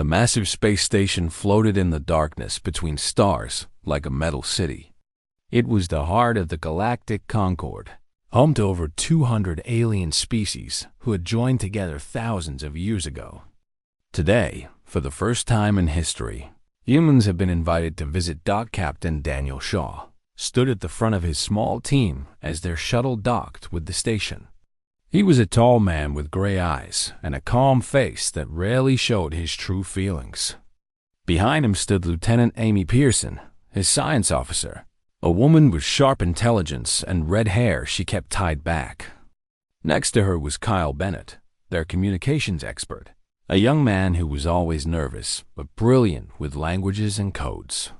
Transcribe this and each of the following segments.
The massive space station floated in the darkness between stars like a metal city. It was the heart of the Galactic Concord, home to over 200 alien species who had joined together thousands of years ago. Today, for the first time in history, humans have been invited to visit Dock Captain Daniel Shaw, stood at the front of his small team as their shuttle docked with the station. He was a tall man with gray eyes and a calm face that rarely showed his true feelings. Behind him stood Lieutenant Amy Pearson, his science officer, a woman with sharp intelligence and red hair she kept tied back. Next to her was Kyle Bennett, their communications expert, a young man who was always nervous but brilliant with languages and codes.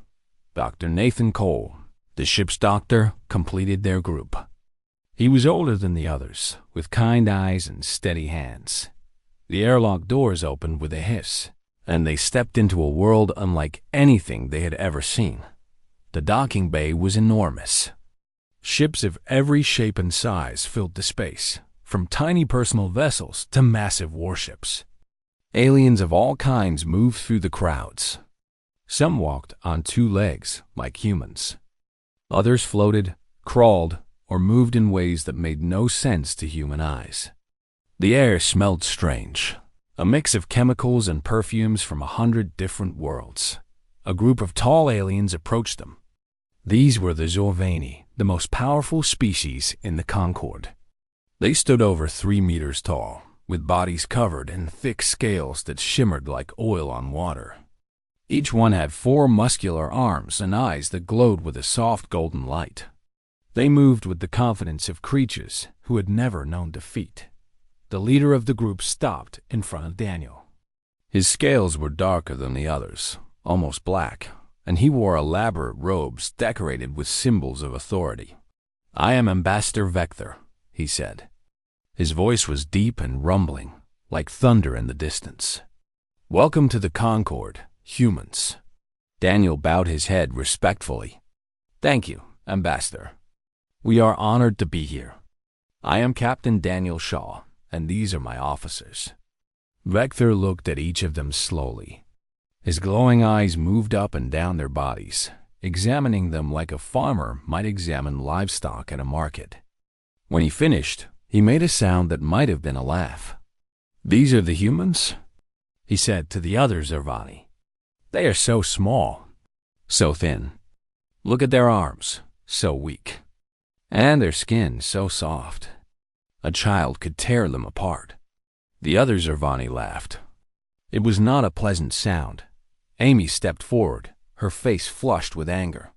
Dr. Nathan Cole, the ship's doctor, completed their group. He was older than the others, with kind eyes and steady hands. The airlock doors opened with a hiss, and they stepped into a world unlike anything they had ever seen. The docking bay was enormous. Ships of every shape and size filled the space, from tiny personal vessels to massive warships. Aliens of all kinds moved through the crowds. Some walked on two legs, like humans. Others floated, crawled, or moved in ways that made no sense to human eyes. The air smelled strange, a mix of chemicals and perfumes from 100 different worlds. A group of tall aliens approached them. These were the Zorvani, the most powerful species in the Concord. They stood over 3 meters tall, with bodies covered in thick scales that shimmered like oil on water. Each one had 4 muscular arms and eyes that glowed with a soft golden light. They moved with the confidence of creatures who had never known defeat. The leader of the group stopped in front of Daniel. His scales were darker than the others, almost black, and he wore elaborate robes decorated with symbols of authority. "I am Ambassador Vector," he said. His voice was deep and rumbling, like thunder in the distance. "Welcome to the Concord, humans." Daniel bowed his head respectfully. "Thank you, Ambassador. We are honored to be here. I am Captain Daniel Shaw, and these are my officers." Vector looked at each of them slowly. His glowing eyes moved up and down their bodies, examining them like a farmer might examine livestock at a market. When he finished, he made a sound that might have been a laugh. "These are the humans?" he said to the other Zorvani. "They are so small, so thin. Look at their arms, so weak. And their skin so soft. A child could tear them apart." The other Zorvani laughed. It was not a pleasant sound. Amy stepped forward, her face flushed with anger.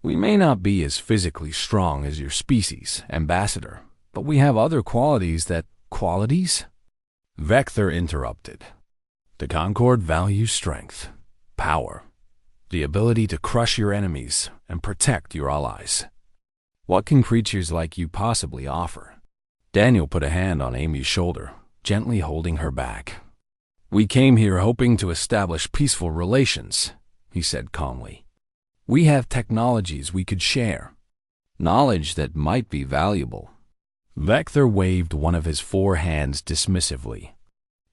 "We may not be as physically strong as your species, Ambassador, but we have other qualities that—" "Qualities?" Vector interrupted. "The Concord values strength, power, the ability to crush your enemies and protect your allies. What can creatures like you possibly offer?" Daniel put a hand on Amy's shoulder, gently holding her back. "We came here hoping to establish peaceful relations," he said calmly. "We have technologies we could share, knowledge that might be valuable." Vector waved one of his 4 hands dismissively.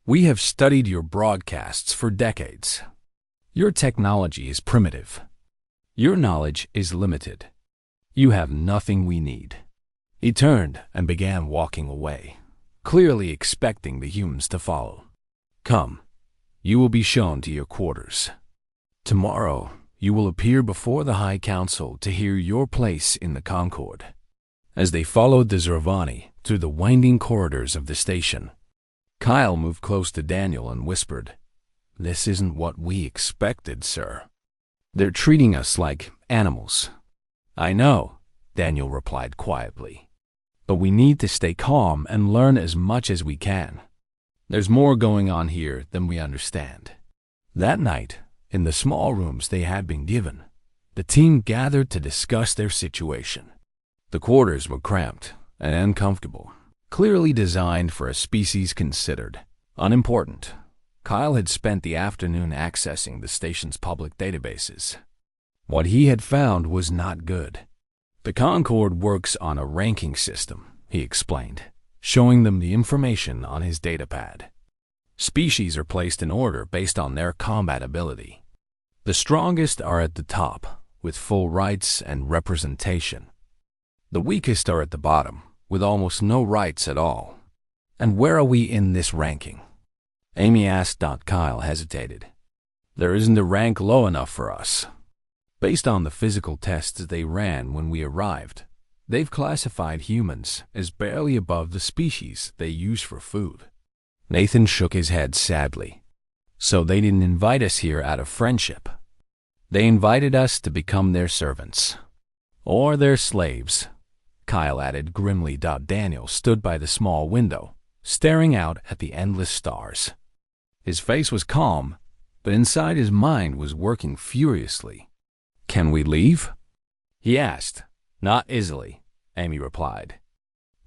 "We have studied your broadcasts for decades. Your technology is primitive. Your knowledge is limited. You have nothing we need." He turned and began walking away, clearly expecting the humans to follow. "Come, you will be shown to your quarters. Tomorrow, you will appear before the High Council to hear your place in the Concord." As they followed the Zorvani through the winding corridors of the station, Kyle moved close to Daniel and whispered, "This isn't what we expected, sir. They're treating us like animals." "I know," Daniel replied quietly. "But we need to stay calm and learn as much as we can. There's more going on here than we understand." That night, in the small rooms they had been given, the team gathered to discuss their situation. The quarters were cramped and uncomfortable, clearly designed for a species considered unimportant. Kyle had spent the afternoon accessing the station's public databases. What he had found was not good. "The Concord works on a ranking system," he explained, showing them the information on his datapad. Species are placed in order based on their combat ability. The strongest are at the top, with full rights and representation. The weakest are at the bottom, with almost no rights at all. And where are we in this ranking? Amy asked. Kyle hesitated. There isn't a rank low enough for us. Based on the physical tests they ran when we arrived, they've classified humans as barely above the species they use for food. Nathan shook his head sadly. So they didn't invite us here out of friendship. They invited us to become their servants. Or their slaves, Kyle added grimly. Daniel stood by the small window, staring out at the endless stars. His face was calm, but inside his mind was working furiously. Can we leave? He asked. Not easily, Amy replied.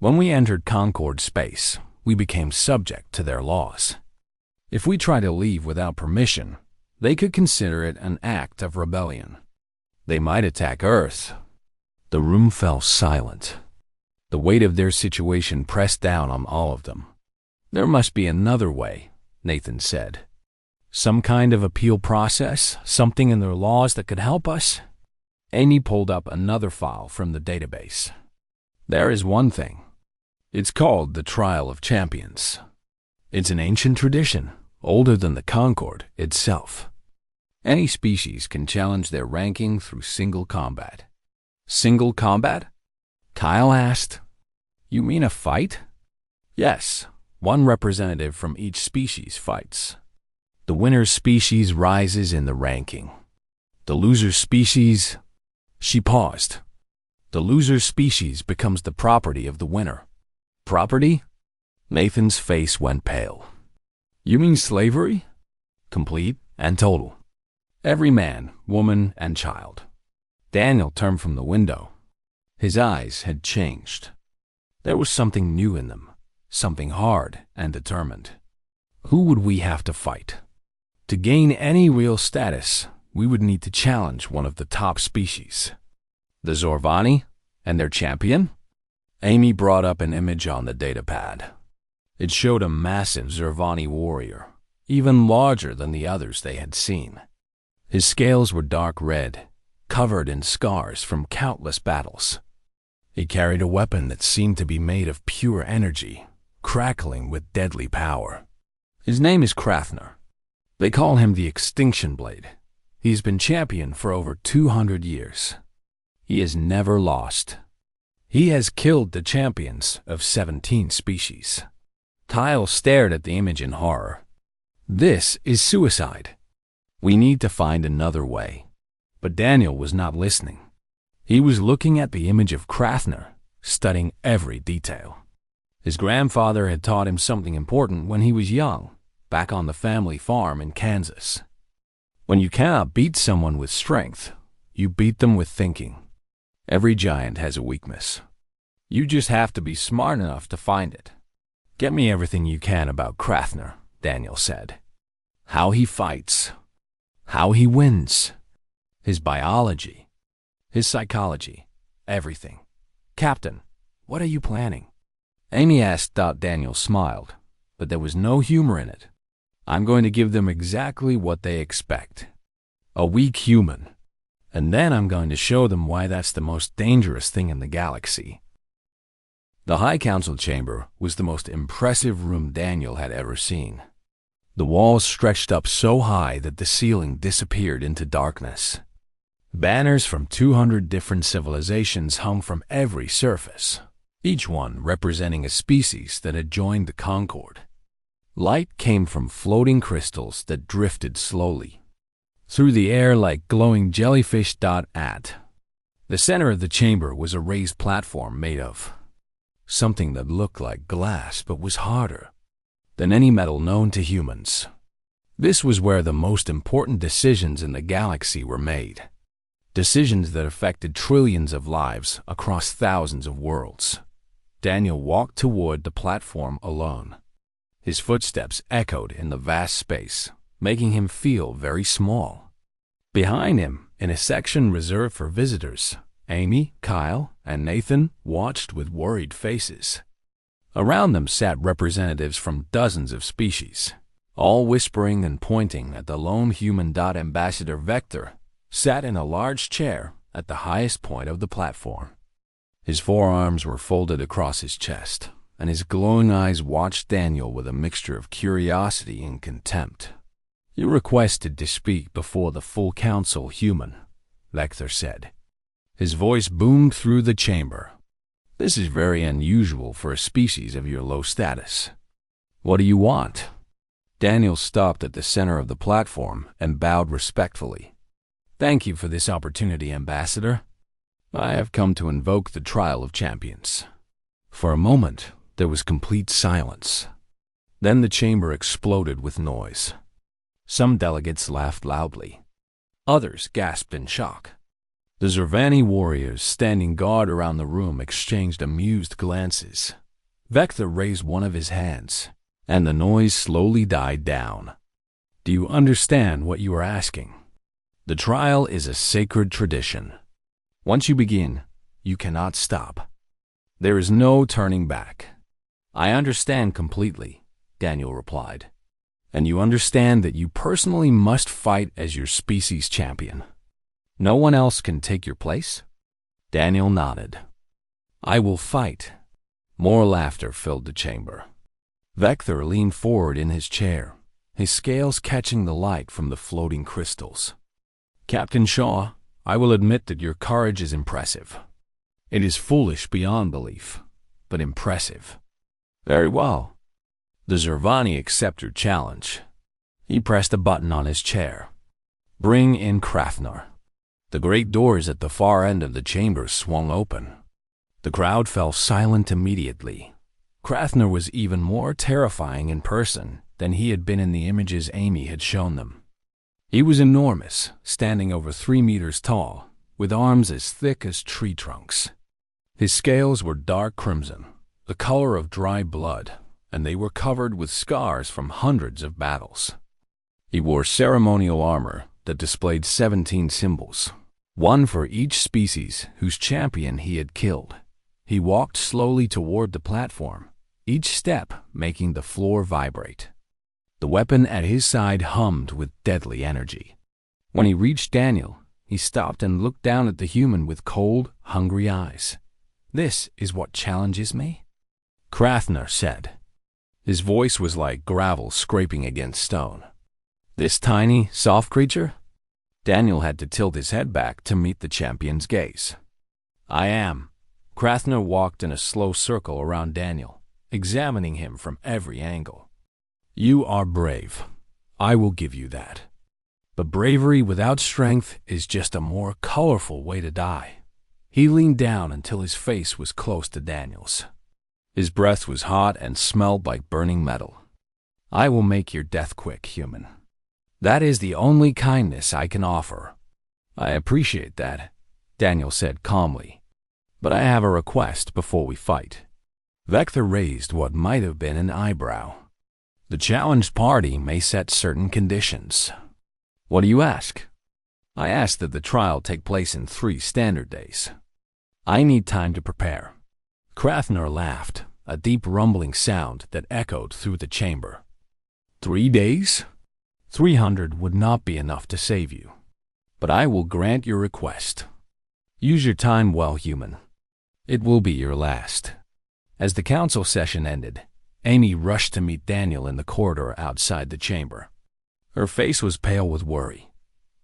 When we entered Concord space, we became subject to their laws. If we try to leave without permission, they could consider it an act of rebellion. They might attack Earth. The room fell silent. The weight of their situation pressed down on all of them. There must be another way, Nathan said. Some kind of appeal process, something in their laws that could help us? Amy pulled up another file from the database. There is one thing. It's called the Trial of Champions. It's an ancient tradition, older than the Concord itself. Any species can challenge their ranking through single combat. Single combat? Kyle asked. You mean a fight? Yes, one representative from each species fights. The winner's species rises in the ranking. The loser's species... She paused. The loser's species becomes the property of the winner. Property? Nathan's face went pale. You mean slavery? Complete and total. Every man, woman, and child. Daniel turned from the window. His eyes had changed. There was something new in them, something hard and determined. Who would we have to fight? To gain any real status, we would need to challenge one of the top species. The Zorvani and their champion? Amy brought up an image on the datapad. It showed a massive Zorvani warrior, even larger than the others they had seen. His scales were dark red, covered in scars from countless battles. He carried a weapon that seemed to be made of pure energy, crackling with deadly power. His name is Krathner. They call him the Extinction Blade. He's been champion for over 200 years. He has never lost. He has killed the champions of 17 species. Kyle stared at the image in horror. This is suicide. We need to find another way. But Daniel was not listening. He was looking at the image of Krathner, studying every detail. His grandfather had taught him something important when he was young, back on the family farm in Kansas. When you cannot beat someone with strength, you beat them with thinking. Every giant has a weakness. You just have to be smart enough to find it. Get me everything you can about Krathner, Daniel said. How he fights. How he wins. His biology. His psychology. Everything. Captain, what are you planning? Amy asked. Daniel smiled, but there was no humor in it. I'm going to give them exactly what they expect. A weak human. And then I'm going to show them why that's the most dangerous thing in the galaxy. The High Council chamber was the most impressive room Daniel had ever seen. The walls stretched up so high that the ceiling disappeared into darkness. Banners from 200 different civilizations hung from every surface, each one representing a species that had joined the Concord. Light came from floating crystals that drifted slowly through the air like glowing jellyfish. At the center of the chamber was a raised platform made of something that looked like glass but was harder than any metal known to humans. This was where the most important decisions in the galaxy were made. Decisions that affected trillions of lives across thousands of worlds. Daniel walked toward the platform alone. His footsteps echoed in the vast space, making him feel very small. Behind him, in a section reserved for visitors, Amy, Kyle, and Nathan watched with worried faces. Around them sat representatives from dozens of species, all whispering and pointing at the lone human. Ambassador Vector sat in a large chair at the highest point of the platform. His forearms were folded across his chest, and his glowing eyes watched Daniel with a mixture of curiosity and contempt. "You requested to speak before the full council, human," Vector said. His voice boomed through the chamber. "This is very unusual for a species of your low status. What do you want?" Daniel stopped at the center of the platform and bowed respectfully. "Thank you for this opportunity, Ambassador. I have come to invoke the trial of champions." For a moment, there was complete silence. Then the chamber exploded with noise. Some delegates laughed loudly. Others gasped in shock. The Zervani warriors standing guard around the room exchanged amused glances. Vector raised one of his hands, and the noise slowly died down. "Do you understand what you are asking? The trial is a sacred tradition. Once you begin, you cannot stop. There is no turning back." "I understand completely," Daniel replied. "And you understand that you personally must fight as your species champion. No one else can take your place?" Daniel nodded. "I will fight." More laughter filled the chamber. Vector leaned forward in his chair, his scales catching the light from the floating crystals. "Captain Shaw, I will admit that your courage is impressive. It is foolish beyond belief, but impressive." "Very well." The Zervani accepted your challenge. He pressed a button on his chair. "Bring in Krafner." The great doors at the far end of the chamber swung open. The crowd fell silent immediately. Krafner was even more terrifying in person than he had been in the images Amy had shown them. He was enormous, standing over 3 meters tall, with arms as thick as tree trunks. His scales were dark crimson, the color of dry blood, and they were covered with scars from hundreds of battles. He wore ceremonial armor that displayed 17 symbols, one for each species whose champion he had killed. He walked slowly toward the platform, each step making the floor vibrate. The weapon at his side hummed with deadly energy. When he reached Daniel, he stopped and looked down at the human with cold, hungry eyes. "This is what challenges me?" Krafner said. His voice was like gravel scraping against stone. "This tiny, soft creature?" Daniel had to tilt his head back to meet the champion's gaze. "I am." Krafner walked in a slow circle around Daniel, examining him from every angle. "You are brave. I will give you that. But bravery without strength is just a more colorful way to die." He leaned down until his face was close to Daniel's. His breath was hot and smelled like burning metal. "I will make your death quick, human. That is the only kindness I can offer." "I appreciate that," Daniel said calmly. "But I have a request before we fight." Vector raised what might have been an eyebrow. "The challenged party may set certain conditions." "What do you ask?" "I ask that the trial take place in 3 standard days. I need time to prepare." Krafner laughed, a deep rumbling sound that echoed through the chamber. 3 days? 300 would not be enough to save you. But I will grant your request. Use your time well, human. It will be your last. As the council session ended, Amy rushed to meet Daniel in the corridor outside the chamber. Her face was pale with worry.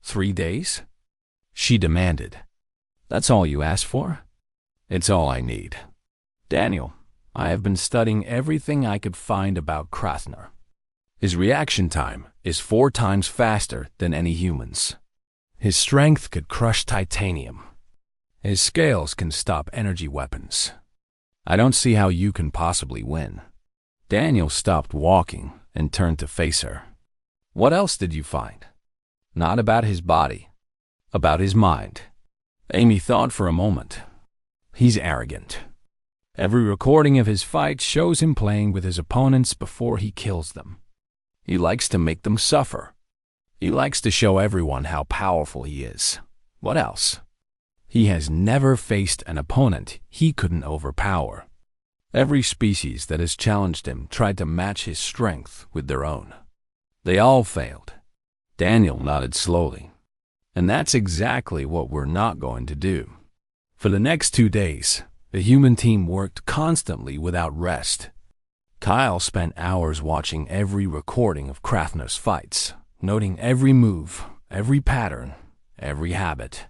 3 days? She demanded. "That's all you asked for?" "It's all I need." "Daniel, I have been studying everything I could find about Krafner. His reaction time is 4 times faster than any human's. His strength could crush titanium. His scales can stop energy weapons. I don't see how you can possibly win." Daniel stopped walking and turned to face her. "What else did you find?" "Not about his body. About his mind." Amy thought for a moment. "He's arrogant. Every recording of his fights shows him playing with his opponents before he kills them. He likes to make them suffer. He likes to show everyone how powerful he is. What else? He has never faced an opponent he couldn't overpower. Every species that has challenged him tried to match his strength with their own. They all failed. Daniel nodded slowly. And that's exactly what we're not going to do. For the next 2 days, the human team worked constantly without rest. Kyle spent hours watching every recording of Krathner's fights, noting every move, every pattern, every habit.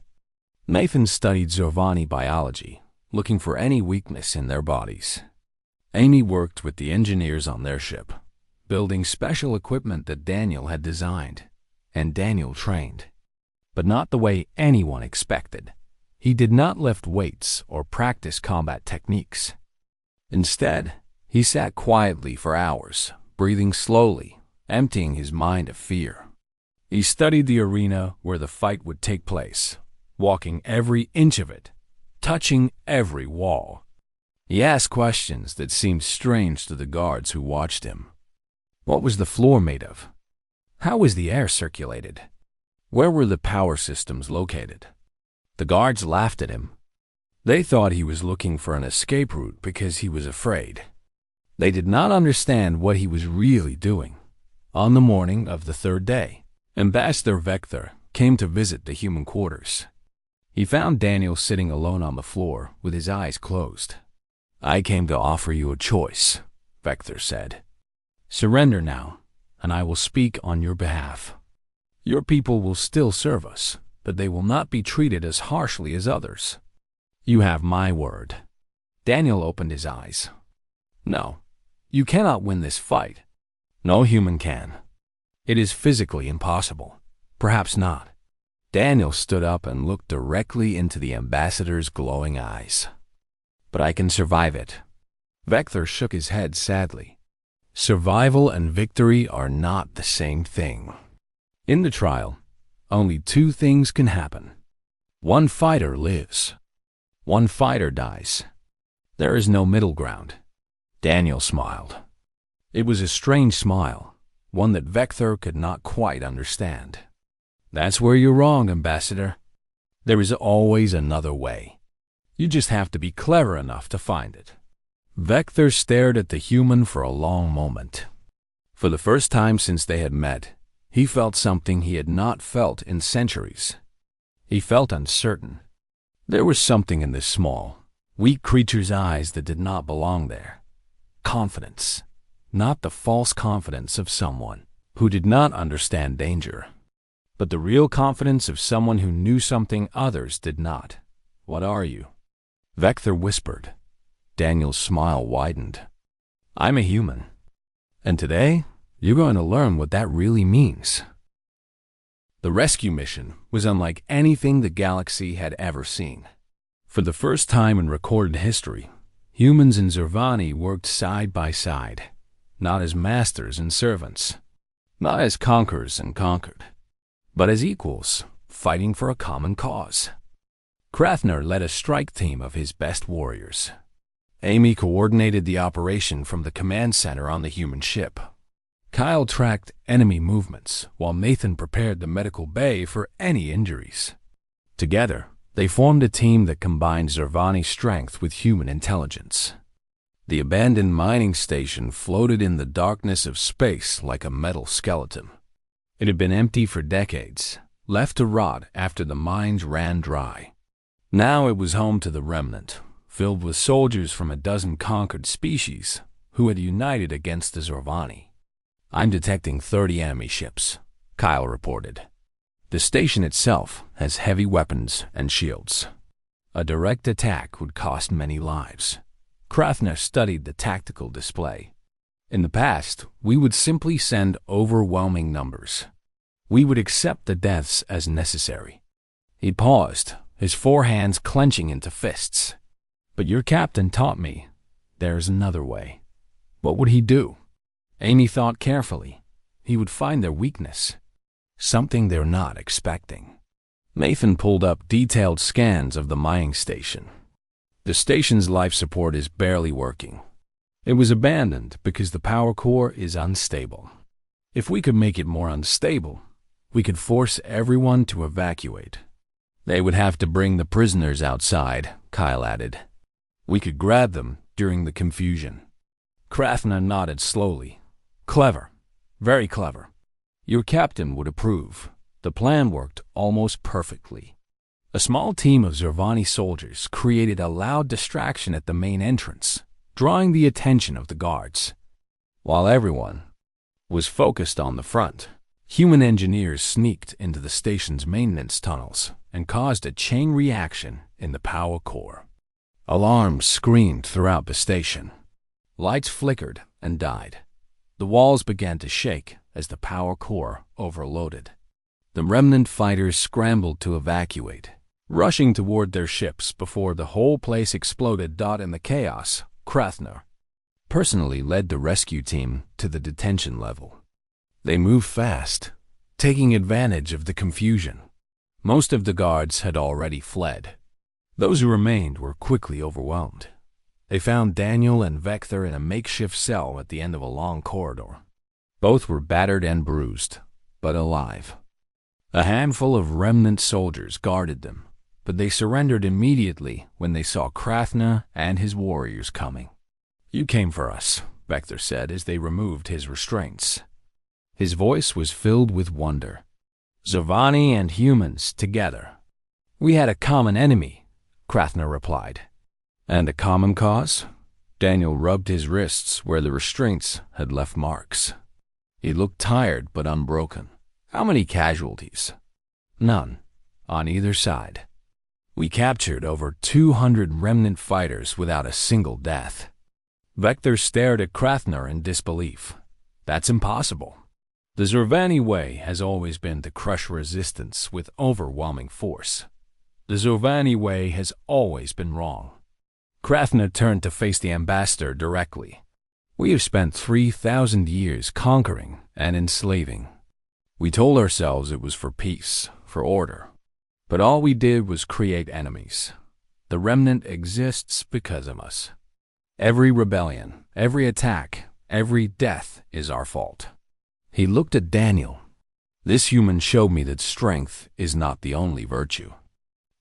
Nathan studied Zorvani biology, looking for any weakness in their bodies. Amy worked with the engineers on their ship, building special equipment that Daniel had designed, and Daniel trained. But not the way anyone expected. He did not lift weights or practice combat techniques. Instead, he sat quietly for hours, breathing slowly, emptying his mind of fear. He studied the arena where the fight would take place, walking every inch of it, touching every wall. He asked questions that seemed strange to the guards who watched him. What was the floor made of? How was the air circulated? Where were the power systems located? The guards laughed at him. They thought he was looking for an escape route because he was afraid. They did not understand what he was really doing. On the morning of the 3rd day, Ambassador Vector came to visit the human quarters. He found Daniel sitting alone on the floor with his eyes closed. "I came to offer you a choice," Vector said. "Surrender now, and I will speak on your behalf. Your people will still serve us, but they will not be treated as harshly as others. You have my word." Daniel opened his eyes. "No, you cannot win this fight. No human can. It is physically impossible. Perhaps not." Daniel stood up and looked directly into the ambassador's glowing eyes. "But I can survive it." Vector shook his head sadly. Survival and victory are not the same thing. In the trial, only 2 things can happen. One fighter lives. One fighter dies. There is no middle ground. Daniel smiled. It was a strange smile, one that Vector could not quite understand. "That's where you're wrong, Ambassador. There is always another way. You just have to be clever enough to find it." Vector stared at the human for a long moment. For the first time since they had met, he felt something he had not felt in centuries. He felt uncertain. There was something in this small, weak creature's eyes that did not belong there. Confidence, not the false confidence of someone who did not understand danger, but the real confidence of someone who knew something others did not. "What are you?" Vector whispered. Daniel's smile widened. "I'm a human. And today, you're going to learn what that really means." The rescue mission was unlike anything the galaxy had ever seen. For the first time in recorded history, humans and Zorvani worked side by side, not as masters and servants, not as conquerors and conquered, but as equals, fighting for a common cause. Krathner led a strike team of his best warriors. Amy coordinated the operation from the command center on the human ship. Kyle tracked enemy movements, while Nathan prepared the medical bay for any injuries. Together, they formed a team that combined Zorvani strength with human intelligence. The abandoned mining station floated in the darkness of space like a metal skeleton. It had been empty for decades, left to rot after the mines ran dry. Now it was home to the remnant, filled with soldiers from a dozen conquered species who had united against the Zorvani. "I'm detecting 30 enemy ships," Kyle reported. "The station itself has heavy weapons and shields. A direct attack would cost many lives." Krathner studied the tactical display. "In the past, we would simply send overwhelming numbers. We would accept the deaths as necessary." He paused, his 4 hands clenching into fists. "But your captain taught me there's another way." What would he do? Amy thought carefully. He would find their weakness, something they're not expecting. Nathan pulled up detailed scans of the mining station. The station's life support is barely working. It was abandoned because the power core is unstable. If we could make it more unstable, we could force everyone to evacuate. They would have to bring the prisoners outside, Kyle added. We could grab them during the confusion. Krathner nodded slowly. Clever. Very clever. Your captain would approve. The plan worked almost perfectly. A small team of Zervani soldiers created a loud distraction at the main entrance, drawing the attention of the guards. While everyone was focused on the front, human engineers sneaked into the station's maintenance tunnels and caused a chain reaction in the power core. Alarms screamed throughout the station. Lights flickered and died. The walls began to shake as the power core overloaded. The remnant fighters scrambled to evacuate, rushing toward their ships before the whole place exploded. In the chaos, Krathner personally led the rescue team to the detention level. They moved fast, taking advantage of the confusion. Most of the guards had already fled. Those who remained were quickly overwhelmed. They found Daniel and Vector in a makeshift cell at the end of a long corridor. Both were battered and bruised, but alive. A handful of remnant soldiers guarded them, but they surrendered immediately when they saw Krathna and his warriors coming. "You came for us," Vector said as they removed his restraints. His voice was filled with wonder. "Zervani and humans together. We had a common enemy," Krathna replied. "And a common cause?" Daniel rubbed his wrists where the restraints had left marks. He looked tired but unbroken. "How many casualties?" "None, on either side. We captured over 200 remnant fighters without a single death." Vector stared at Krathner in disbelief. "That's impossible. The Zervani way has always been to crush resistance with overwhelming force. The Zervani way has always been wrong." Krathner turned to face the ambassador directly. "We have spent 3,000 years conquering and enslaving. We told ourselves it was for peace, for order. But all we did was create enemies. The remnant exists because of us. Every rebellion, every attack, every death is our fault." He looked at Daniel. "This human showed me that strength is not the only virtue.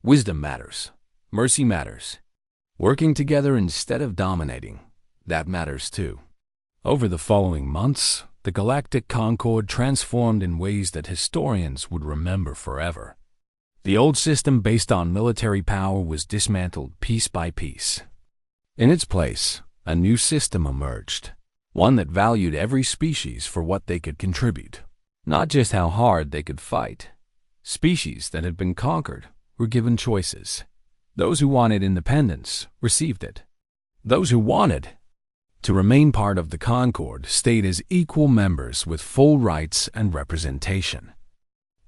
Wisdom matters. Mercy matters. Working together instead of dominating, that matters too." Over the following months, the Galactic Concord transformed in ways that historians would remember forever. The old system based on military power was dismantled piece by piece. In its place, a new system emerged, one that valued every species for what they could contribute, not just how hard they could fight. Species that had been conquered were given choices. Those who wanted independence received it. Those who wanted to remain part of the Concord stayed as equal members with full rights and representation.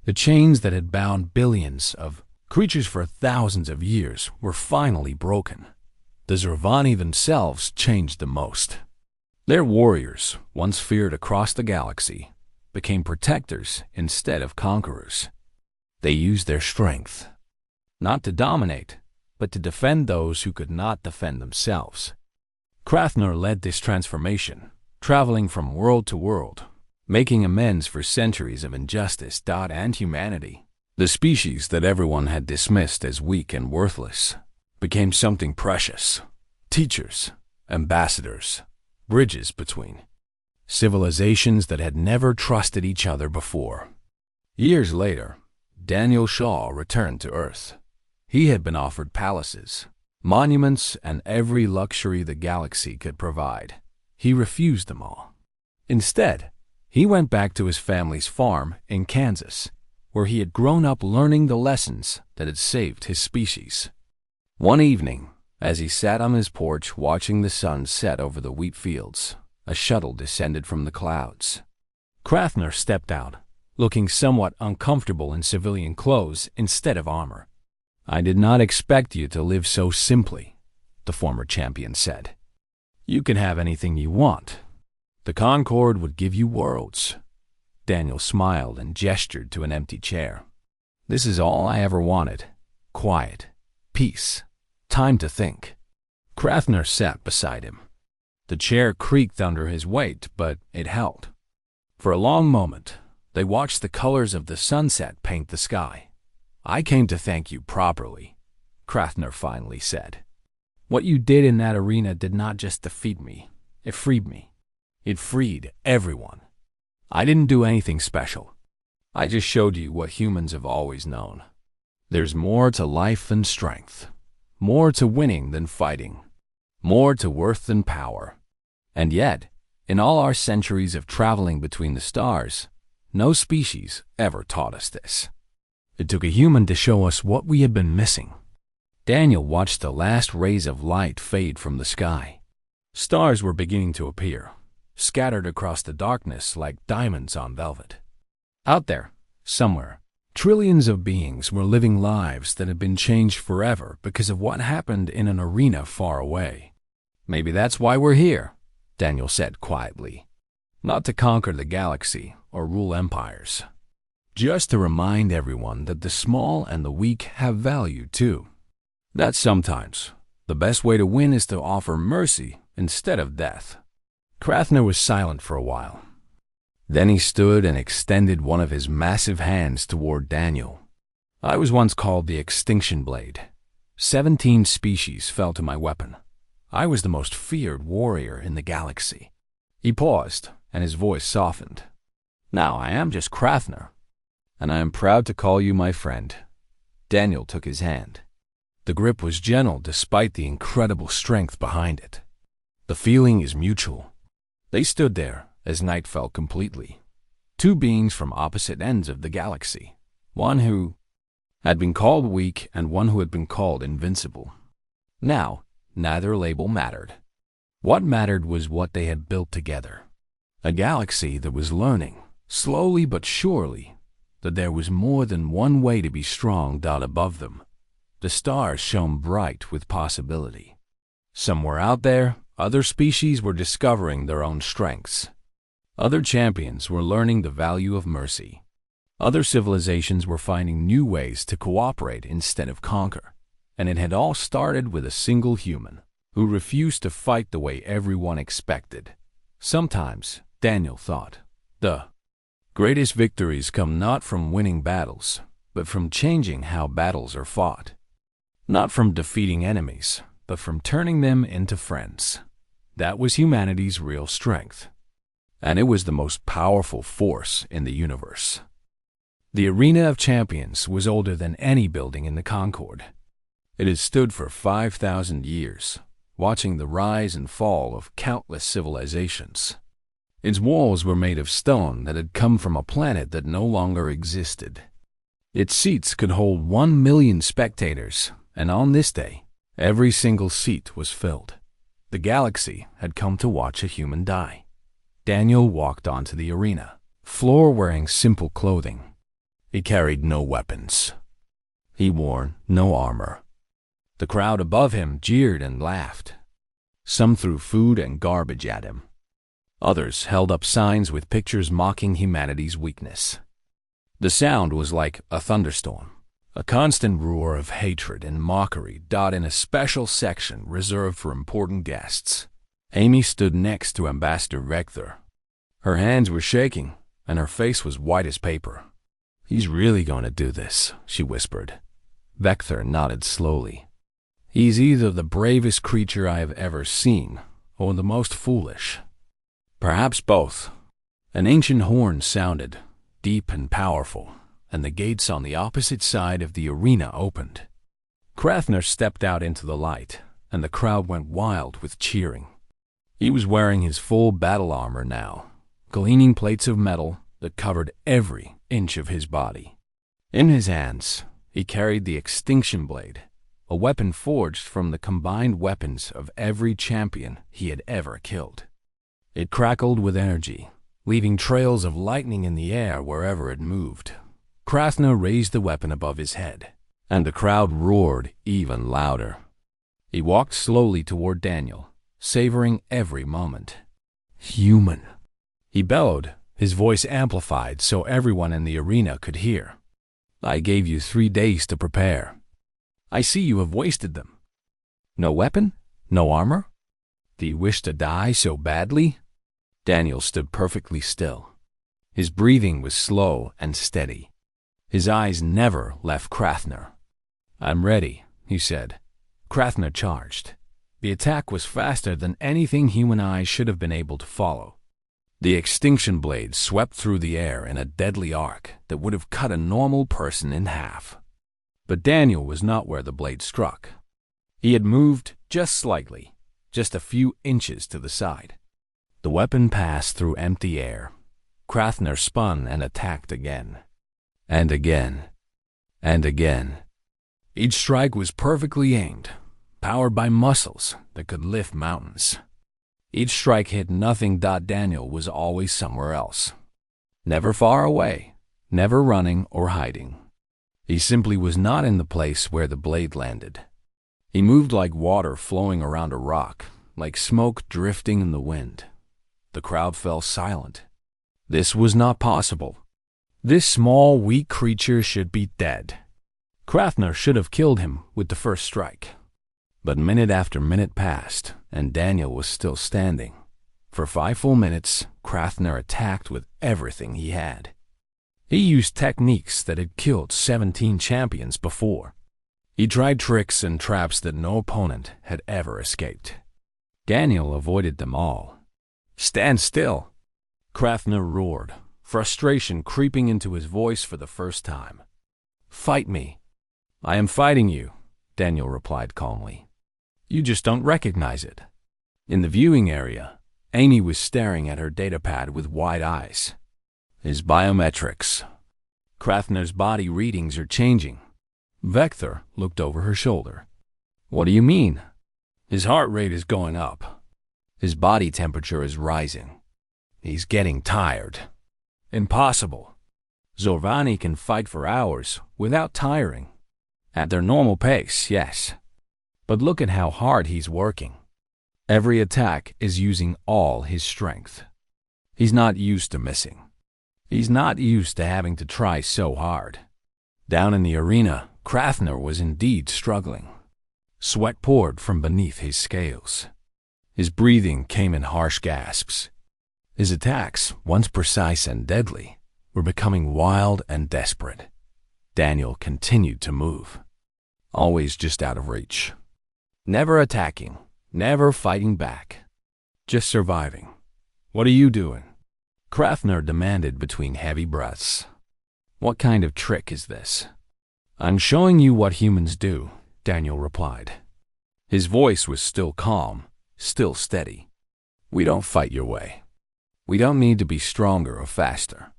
The chains that had bound billions of creatures for thousands of years were finally broken. The Zervani themselves changed the most. Their warriors, once feared across the galaxy, became protectors instead of conquerors. They used their strength, not to dominate, but to defend those who could not defend themselves. Krathner led this transformation, traveling from world to world, making amends for centuries of injustice and humanity. The species that everyone had dismissed as weak and worthless became something precious. Teachers, ambassadors, bridges between civilizations that had never trusted each other before. Years later, Daniel Shaw returned to Earth. He had been offered palaces, monuments, and every luxury the galaxy could provide. He refused them all. Instead, he went back to his family's farm in Kansas, where he had grown up learning the lessons that had saved his species. One evening, as he sat on his porch watching the sun set over the wheat fields, a shuttle descended from the clouds. Krathner stepped out, looking somewhat uncomfortable in civilian clothes instead of armor. "I did not expect you to live so simply," the former champion said. "You can have anything you want. The Concord would give you worlds." Daniel smiled and gestured to an empty chair. "This is all I ever wanted. Quiet, peace, time to think." Krathner sat beside him. The chair creaked under his weight, but it held. For a long moment, they watched the colors of the sunset paint the sky. "I came to thank you properly," Krathner finally said. "What you did in that arena did not just defeat me. It freed me. It freed everyone. I didn't do anything special. I just showed you what humans have always known. There's more to life than strength, more to winning than fighting, more to worth than power. And yet, in all our centuries of traveling between the stars, no species ever taught us this. It took a human to show us what we had been missing. Daniel watched the last rays of light fade from the sky. Stars were beginning to appear, scattered across the darkness like diamonds on velvet. Out there, somewhere, trillions of beings were living lives that had been changed forever because of what happened in an arena far away. Maybe that's why we're here, Daniel said quietly. Not to conquer the galaxy or rule empires. Just to remind everyone that the small and the weak have value too. That sometimes the best way to win is to offer mercy instead of death. Krathner was silent for a while. Then he stood and extended one of his massive hands toward Daniel. I was once called the Extinction Blade. 17 species fell to my weapon. I was the most feared warrior in the galaxy. He paused, and his voice softened. Now I am just Krathner, and I am proud to call you my friend. Daniel took his hand. The grip was gentle despite the incredible strength behind it. The feeling is mutual. They stood there as night fell completely. Two beings from opposite ends of the galaxy. One who had been called weak and one who had been called invincible. Now, neither label mattered. What mattered was what they had built together. A galaxy that was learning, slowly but surely, that there was more than one way to be strong out above them. The stars shone bright with possibility. Somewhere out there, other species were discovering their own strengths. Other champions were learning the value of mercy. Other civilizations were finding new ways to cooperate instead of conquer. And it had all started with a single human who refused to fight the way everyone expected. Sometimes, Daniel thought, the greatest victories come not from winning battles, but from changing how battles are fought. Not from defeating enemies, but from turning them into friends. That was humanity's real strength. And it was the most powerful force in the universe. The Arena of Champions was older than any building in the Concord. It had stood for 5,000 years, watching the rise and fall of countless civilizations. Its walls were made of stone that had come from a planet that no longer existed. Its seats could hold 1 million spectators, and on this day, every single seat was filled. The galaxy had come to watch a human die. Daniel walked onto the arena, floor wearing simple clothing. He carried no weapons. He wore no armor. The crowd above him jeered and laughed. Some threw food and garbage at him. Others held up signs with pictures mocking humanity's weakness. The sound was like a thunderstorm, a constant roar of hatred and mockery dot in a special section reserved for important guests. Amy stood next to Ambassador Vector. Her hands were shaking, and her face was white as paper. He's really going to do this, she whispered. Vector nodded slowly. He's either the bravest creature I have ever seen, or the most foolish. Perhaps both. An ancient horn sounded, deep and powerful, and the gates on the opposite side of the arena opened. Krathner stepped out into the light, and the crowd went wild with cheering. He was wearing his full battle armor now, gleaming plates of metal that covered every inch of his body. In his hands, he carried the Extinction Blade, a weapon forged from the combined weapons of every champion he had ever killed. It crackled with energy, leaving trails of lightning in the air wherever it moved. Krathner raised the weapon above his head, and the crowd roared even louder. He walked slowly toward Daniel, savoring every moment. Human, he bellowed, his voice amplified so everyone in the arena could hear. I gave you 3 days to prepare. I see you have wasted them. No weapon? No armor? Do you wish to die so badly? Daniel stood perfectly still. His breathing was slow and steady. His eyes never left Krathner. I'm ready, he said. Krathner charged. The attack was faster than anything human eyes should have been able to follow. The extinction blade swept through the air in a deadly arc that would have cut a normal person in half. But Daniel was not where the blade struck. He had moved just slightly, just a few inches to the side. The weapon passed through empty air. Krathner spun and attacked again. And again. And again. Each strike was perfectly aimed, powered by muscles that could lift mountains. Each strike hit nothing. Daniel was always somewhere else. Never far away, never running or hiding. He simply was not in the place where the blade landed. He moved like water flowing around a rock, like smoke drifting in the wind. The crowd fell silent. This was not possible. This small, weak creature should be dead. Krathner should have killed him with the first strike. But minute after minute passed, and Daniel was still standing. For 5 full minutes, Krathner attacked with everything he had. He used techniques that had killed 17 champions before. He tried tricks and traps that no opponent had ever escaped. Daniel avoided them all. "Stand still!" Krathner roared, frustration creeping into his voice for the first time. "Fight me." "I am fighting you," Daniel replied calmly. "You just don't recognize it." In the viewing area, Amy was staring at her datapad with wide eyes. His biometrics. Krathner's body readings are changing. Vector looked over her shoulder. "What do you mean?" "His heart rate is going up. His body temperature is rising. He's getting tired." "Impossible. Zorvani can fight for hours without tiring. At their normal pace, yes. But look at how hard he's working. Every attack is using all his strength. He's not used to missing. He's not used to having to try so hard." Down in the arena, Krathner was indeed struggling. Sweat poured from beneath his scales. His breathing came in harsh gasps. His attacks, once precise and deadly, were becoming wild and desperate. Daniel continued to move, always just out of reach. Never attacking, never fighting back. Just surviving. "What are you doing?" Krathner demanded between heavy breaths. "What kind of trick is this?" "I'm showing you what humans do," Daniel replied. His voice was still calm, still steady. "We don't fight your way. We don't need to be stronger or faster.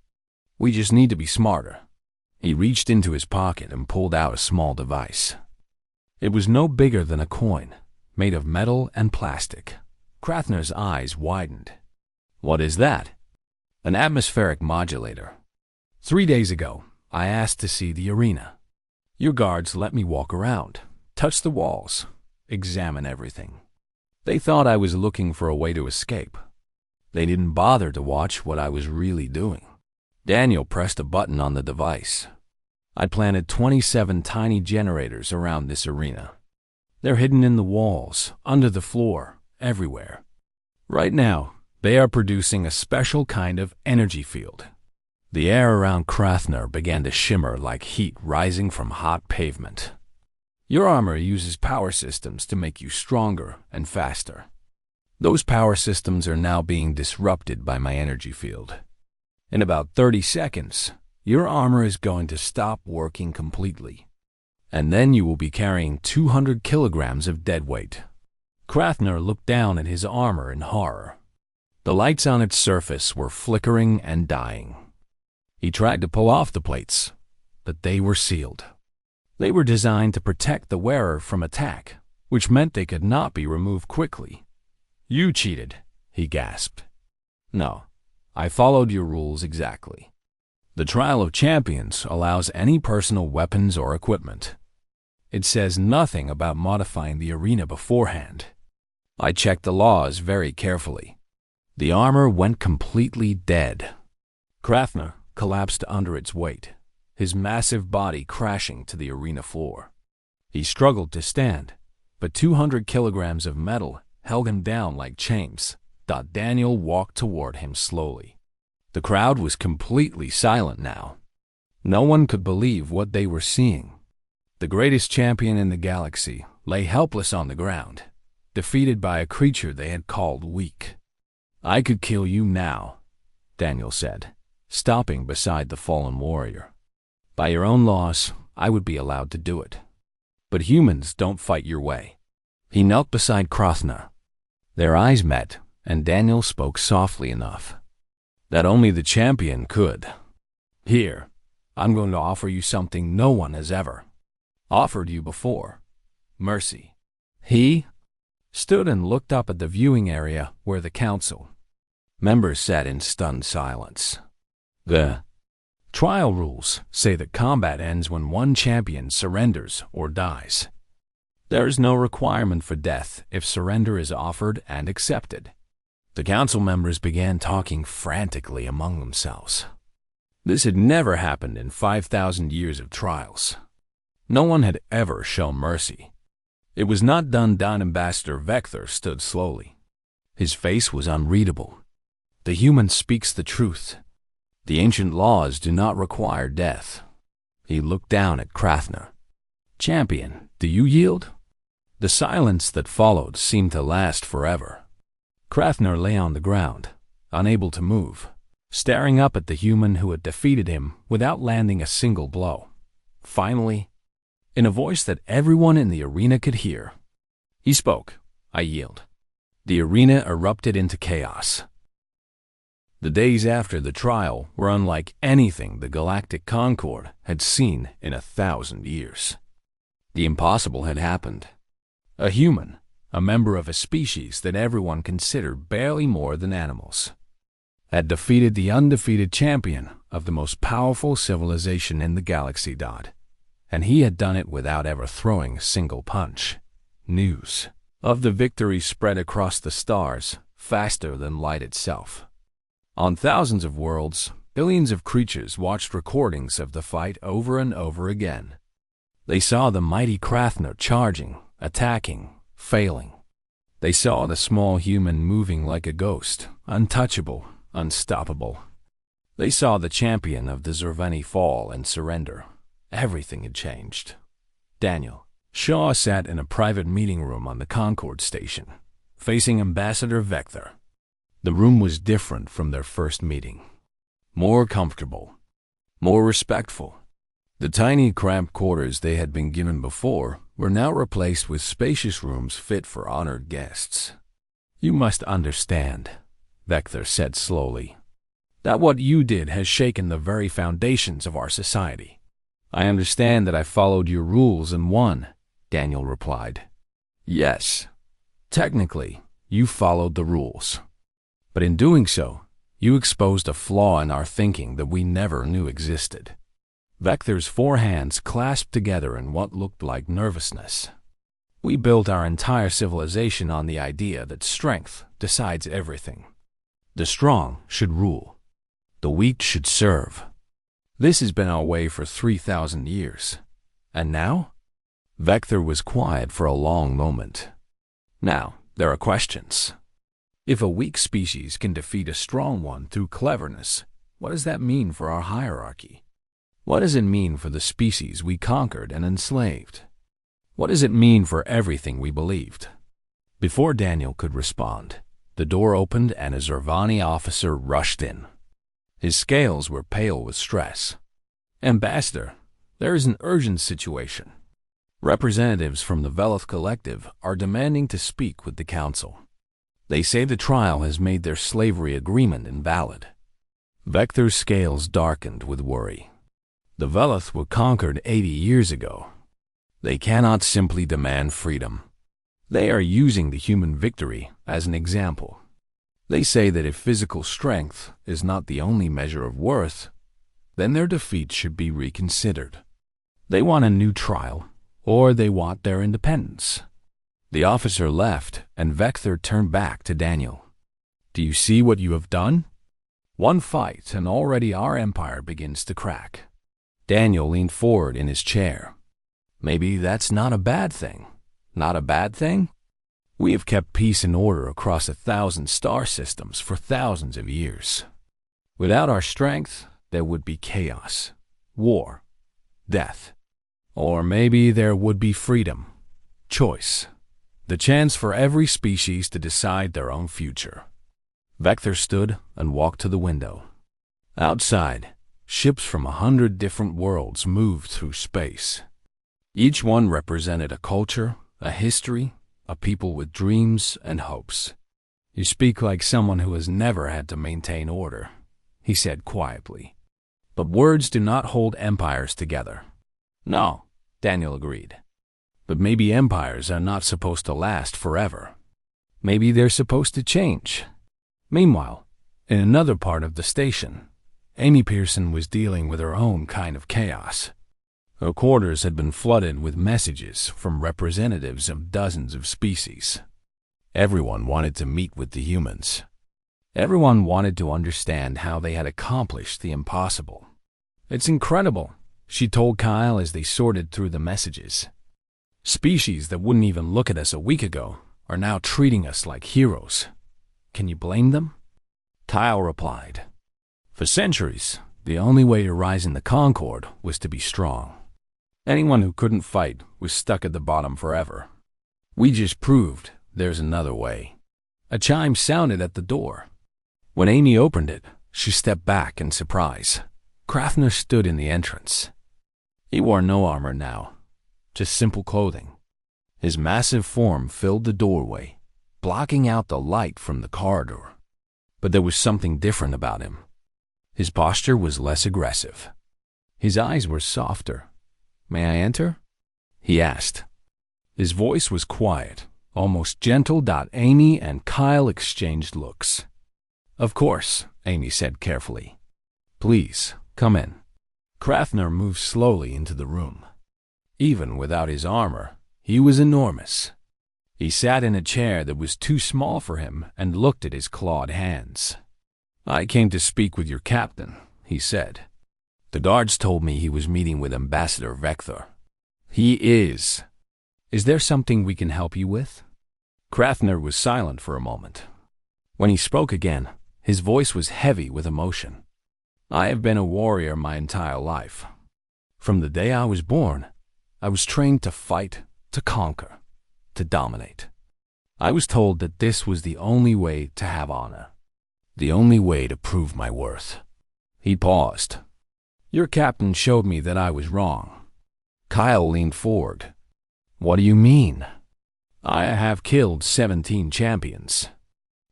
We just need to be smarter." He reached into his pocket and pulled out a small device. It was no bigger than a coin, made of metal and plastic. Krathner's eyes widened. "What is that?" "An atmospheric modulator. 3 days ago, I asked to see the arena. Your guards let me walk around, touch the walls, examine everything. They thought I was looking for a way to escape. They didn't bother to watch what I was really doing." Daniel pressed a button on the device. "I planted 27 tiny generators around this arena. They're hidden in the walls, under the floor, everywhere. Right now, they are producing a special kind of energy field." The air around Krathner began to shimmer like heat rising from hot pavement. "Your armor uses power systems to make you stronger and faster. Those power systems are now being disrupted by my energy field. In about 30 seconds, your armor is going to stop working completely. And then you will be carrying 200 kilograms of dead weight." Krathner looked down at his armor in horror. The lights on its surface were flickering and dying. He tried to pull off the plates, but they were sealed. They were designed to protect the wearer from attack, which meant they could not be removed quickly. "You cheated," he gasped. "No, I followed your rules exactly. The Trial of Champions allows any personal weapons or equipment. It says nothing about modifying the arena beforehand. I checked the laws very carefully." The armor went completely dead. Krathner collapsed under its weight, his massive body crashing to the arena floor. He struggled to stand, but 200 kilograms of metal held him down like chains. Daniel walked toward him slowly. The crowd was completely silent now. No one could believe what they were seeing. The greatest champion in the galaxy lay helpless on the ground, defeated by a creature they had called weak. "I could kill you now," Daniel said, stopping beside the fallen warrior. By your own laws, I would be allowed to do it. But humans don't fight your way. He knelt beside Krathna. Their eyes met, and Daniel spoke softly enough that only the champion could. Here, I'm going to offer you something no one has ever offered you before. Mercy. He stood and looked up at the viewing area where the council members sat in stunned silence. The trial rules say that combat ends when one champion surrenders or dies. There is no requirement for death if surrender is offered and accepted. The council members began talking frantically among themselves. This had never happened in 5,000 years of trials. No one had ever shown mercy. It was not done. Ambassador Vector stood slowly. His face was unreadable. The human speaks the truth. The ancient laws do not require death. He looked down at Krathna. Champion, do you yield? The silence that followed seemed to last forever. Krathna lay on the ground, unable to move, staring up at the human who had defeated him without landing a single blow. Finally, in a voice that everyone in the arena could hear, he spoke. I yield. The arena erupted into chaos. The days after the trial were unlike anything the Galactic Concord had seen in 1,000 years. The impossible had happened. A human, a member of a species that everyone considered barely more than animals, had defeated the undefeated champion of the most powerful civilization in the galaxy. And he had done it without ever throwing a single punch. News of the victory spread across the stars faster than light itself. On thousands of worlds, billions of creatures watched recordings of the fight over and over again. They saw the mighty Krathna charging, attacking, failing. They saw the small human moving like a ghost, untouchable, unstoppable. They saw the champion of the Zerveni fall and surrender. Everything had changed. Daniel Shaw sat in a private meeting room on the Concord station, facing Ambassador Vector. The room was different from their first meeting. More comfortable, more respectful. The tiny, cramped quarters they had been given before were now replaced with spacious rooms fit for honored guests. You must understand, Vector said slowly, that what you did has shaken the very foundations of our society. I understand that I followed your rules and won, Daniel replied. Yes, technically, you followed the rules. But in doing so, you exposed a flaw in our thinking that we never knew existed. Vector's four hands clasped together in what looked like nervousness. We built our entire civilization on the idea that strength decides everything. The strong should rule. The weak should serve. This has been our way for 3,000 years. And now? Vector was quiet for a long moment. Now, there are questions. If a weak species can defeat a strong one through cleverness, what does that mean for our hierarchy? What does it mean for the species we conquered and enslaved? What does it mean for everything we believed? Before Daniel could respond, the door opened and a Zervani officer rushed in. His scales were pale with stress. Ambassador, there is an urgent situation. Representatives from the Veloth Collective are demanding to speak with the council. They say the trial has made their slavery agreement invalid. Vector's scales darkened with worry. The Veloth were conquered 80 years ago. They cannot simply demand freedom. They are using the human victory as an example. They say that if physical strength is not the only measure of worth, then their defeat should be reconsidered. They want a new trial, or they want their independence. The officer left, and Vector turned back to Daniel. Do you see what you have done? One fight, and already our empire begins to crack. Daniel leaned forward in his chair. Maybe that's not a bad thing. Not a bad thing? We have kept peace and order across 1,000 star systems for thousands of years. Without our strength, there would be chaos, war, death. Or maybe there would be freedom, choice, the chance for every species to decide their own future. Vector stood and walked to the window. Outside, ships from 100 different worlds moved through space. Each one represented a culture, a history, a people with dreams and hopes. "You speak like someone who has never had to maintain order," he said quietly. "But words do not hold empires together." "No," Daniel agreed. "But maybe empires are not supposed to last forever. Maybe they're supposed to change." Meanwhile, in another part of the station, Amy Pearson was dealing with her own kind of chaos. Her quarters had been flooded with messages from representatives of dozens of species. Everyone wanted to meet with the humans. Everyone wanted to understand how they had accomplished the impossible. "It's incredible," she told Kyle as they sorted through the messages. "Species that wouldn't even look at us a week ago are now treating us like heroes. Can you blame them?" Kyle replied, "For centuries, the only way to rise in the Concord was to be strong. Anyone who couldn't fight was stuck at the bottom forever. We just proved there's another way." A chime sounded at the door. When Amy opened it, she stepped back in surprise. Krafner stood in the entrance. He wore no armor now, just simple clothing. His massive form filled the doorway, blocking out the light from the corridor. But there was something different about him. His posture was less aggressive. His eyes were softer. "May I enter?" he asked. His voice was quiet, almost gentle. Amy and Kyle exchanged looks. "Of course," Amy said carefully. "Please, come in." Krafner moved slowly into the room. Even without his armor, he was enormous. He sat in a chair that was too small for him and looked at his clawed hands. "I came to speak with your captain," he said. "The guards told me he was meeting with Ambassador Vector." "He is. Is there something we can help you with?" Krafner was silent for a moment. When he spoke again, his voice was heavy with emotion. "I have been a warrior my entire life. From the day I was born, I was trained to fight, to conquer, to dominate. I was told that this was the only way to have honor, the only way to prove my worth." He paused. "Your captain showed me that I was wrong." Kyle leaned forward. "What do you mean?" "I have killed 17 champions.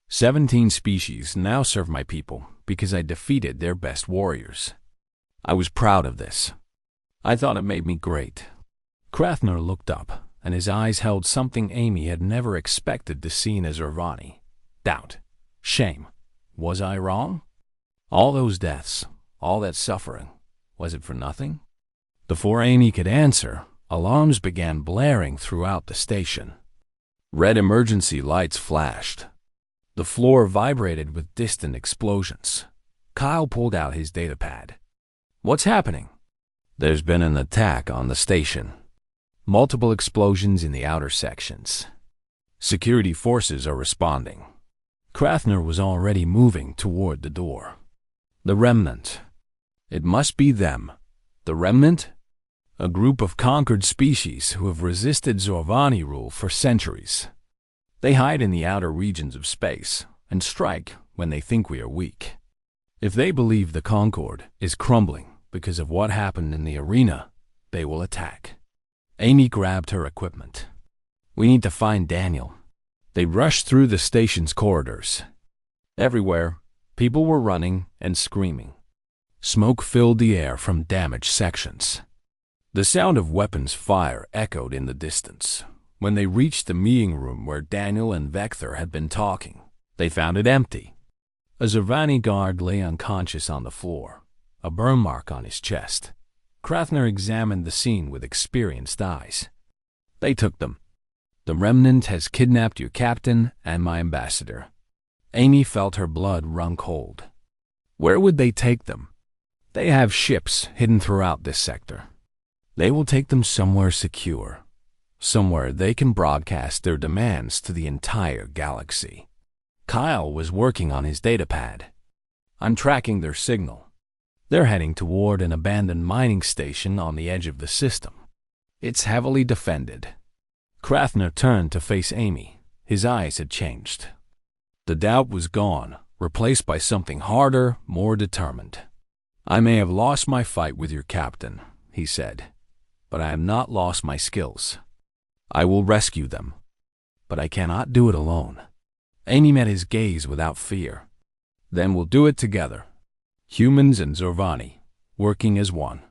17 species now serve my people because I defeated their best warriors. I was proud of this. I thought it made me great." Krafner looked up, and his eyes held something Amy had never expected to see in Zervani. Doubt. Shame. Was I wrong? All those deaths, all that suffering, was it for nothing? Before Amy could answer, alarms began blaring throughout the station. Red emergency lights flashed. The floor vibrated with distant explosions. Kyle pulled out his datapad. "What's happening?" "There's been an attack on the station. Multiple explosions in the outer sections. Security forces are responding." Krafner was already moving toward the door. "The Remnant. It must be them. The Remnant? A group of conquered species who have resisted Zorvani rule for centuries. They hide in the outer regions of space and strike when they think we are weak. If they believe the Concord is crumbling because of what happened in the arena, they will attack." Amy grabbed her equipment. "We need to find Daniel." They rushed through the station's corridors. Everywhere, people were running and screaming. Smoke filled the air from damaged sections. The sound of weapons fire echoed in the distance. When they reached the meeting room where Daniel and Vector had been talking, they found it empty. A Zervani guard lay unconscious on the floor, a burn mark on his chest. Krafner examined the scene with experienced eyes. "They took them. The Remnant has kidnapped your captain and my ambassador." Amy felt her blood run cold. "Where would they take them?" "They have ships hidden throughout this sector. They will take them somewhere secure, somewhere they can broadcast their demands to the entire galaxy." Kyle was working on his datapad. "I'm tracking their signal. They're heading toward an abandoned mining station on the edge of the system. It's heavily defended." Krafner turned to face Amy. His eyes had changed. The doubt was gone, replaced by something harder, more determined. "I may have lost my fight with your captain," he said, "but I have not lost my skills. I will rescue them, but I cannot do it alone." Amy met his gaze without fear. "Then we'll do it together. Humans and Zorvani, working as one."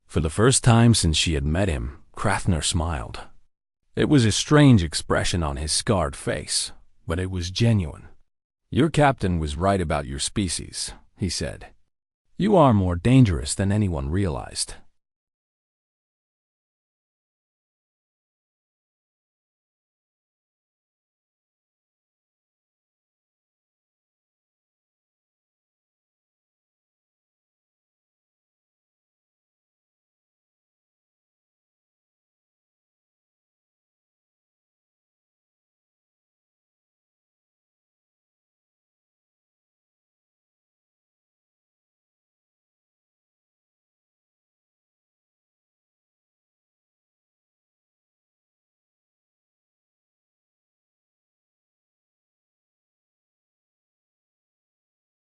For the first time since she had met him, Krafner smiled. It was a strange expression on his scarred face, but it was genuine. "Your captain was right about your species," he said. "You are more dangerous than anyone realized."